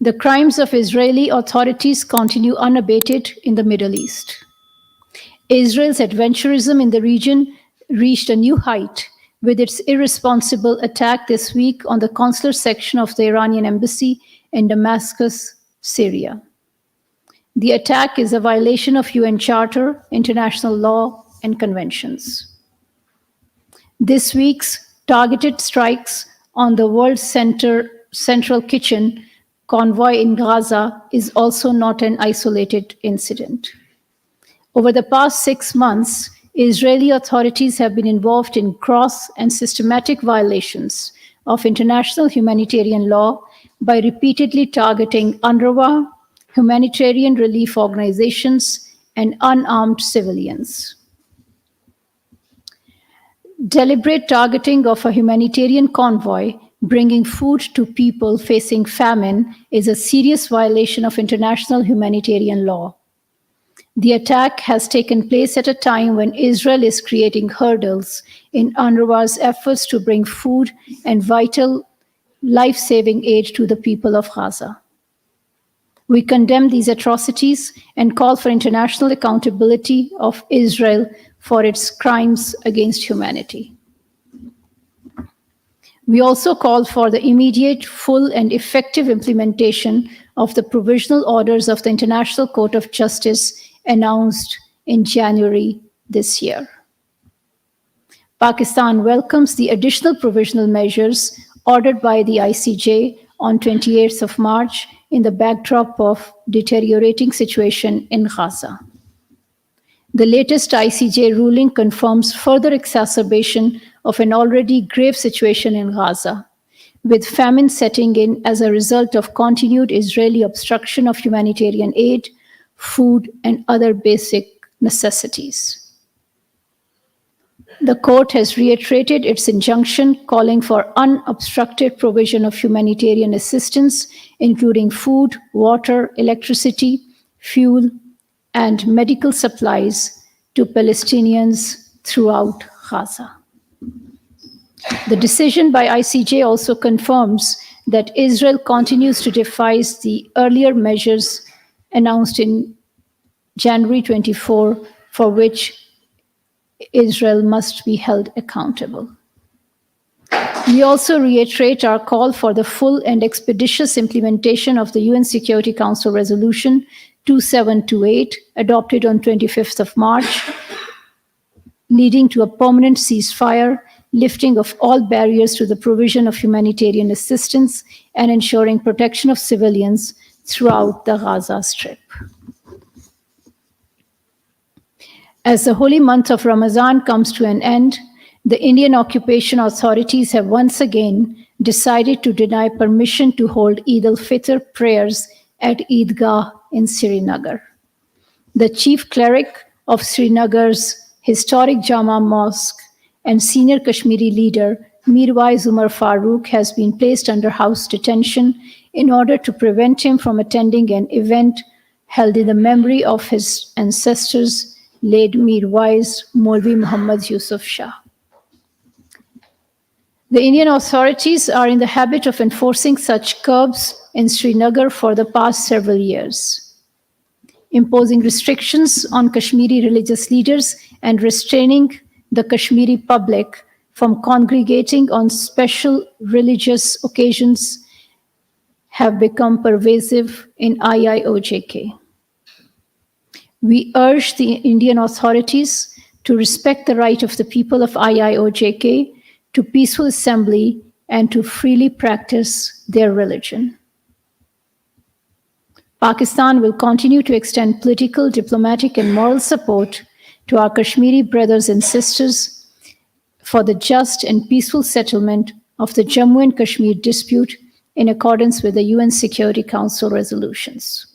The crimes of Israeli authorities continue unabated in the Middle East. Israel's adventurism in the region reached a new height with its irresponsible attack this week on the consular section of the Iranian embassy in Damascus, Syria. The attack is a violation of UN Charter, international law, and conventions. This week's targeted strikes on the World Central Kitchen convoy in Gaza is also not an isolated incident. Over the past 6 months, Israeli authorities have been involved in gross and systematic violations of international humanitarian law by repeatedly targeting UNRWA, humanitarian relief organizations, and unarmed civilians. Deliberate targeting of a humanitarian convoy bringing food to people facing famine is a serious violation of international humanitarian law. The attack has taken place at a time when Israel is creating hurdles in UNRWA's efforts to bring food and vital life-saving aid to the people of Gaza. We condemn these atrocities and call for international accountability of Israel for its crimes against humanity. We also call for the immediate, full, and effective implementation of the provisional orders of the International Court of Justice announced in January this year. Pakistan welcomes the additional provisional measures ordered by the ICJ on 28th of March in the backdrop of deteriorating situation in Gaza. The latest ICJ ruling confirms further exacerbation of an already grave situation in Gaza, with famine setting in as a result of continued Israeli obstruction of humanitarian aid, food, and other basic necessities. The court has reiterated its injunction calling for unobstructed provision of humanitarian assistance, including food, water, electricity, fuel, and medical supplies to Palestinians throughout Gaza. The decision by ICJ also confirms that Israel continues to devise the earlier measures announced in January 24, for which Israel must be held accountable. We also reiterate our call for the full and expeditious implementation of the UN Security Council Resolution 2728, adopted on 25th of March, leading to a permanent ceasefire, lifting of all barriers to the provision of humanitarian assistance, and ensuring protection of civilians throughout the Gaza Strip. As the holy month of Ramadan comes to an end, the Indian occupation authorities have once again decided to deny permission to hold Eid al-Fitr prayers at Eidgah in Srinagar. The chief cleric of Srinagar's historic Jama Mosque and senior Kashmiri leader, Mirwais Umar Farooq, has been placed under house detention in order to prevent him from attending an event held in the memory of his ancestors, late Mirwais Maulvi Muhammad Yusuf Shah. The Indian authorities are in the habit of enforcing such curbs in Srinagar for the past several years, imposing restrictions on Kashmiri religious leaders and restraining the Kashmiri public from congregating on special religious occasions have become pervasive in IIOJK. We urge the Indian authorities to respect the right of the people of IIOJK to peaceful assembly and to freely practice their religion. Pakistan will continue to extend political, diplomatic, and moral support to our Kashmiri brothers and sisters for the just and peaceful settlement of the Jammu and Kashmir dispute in accordance with the UN Security Council resolutions.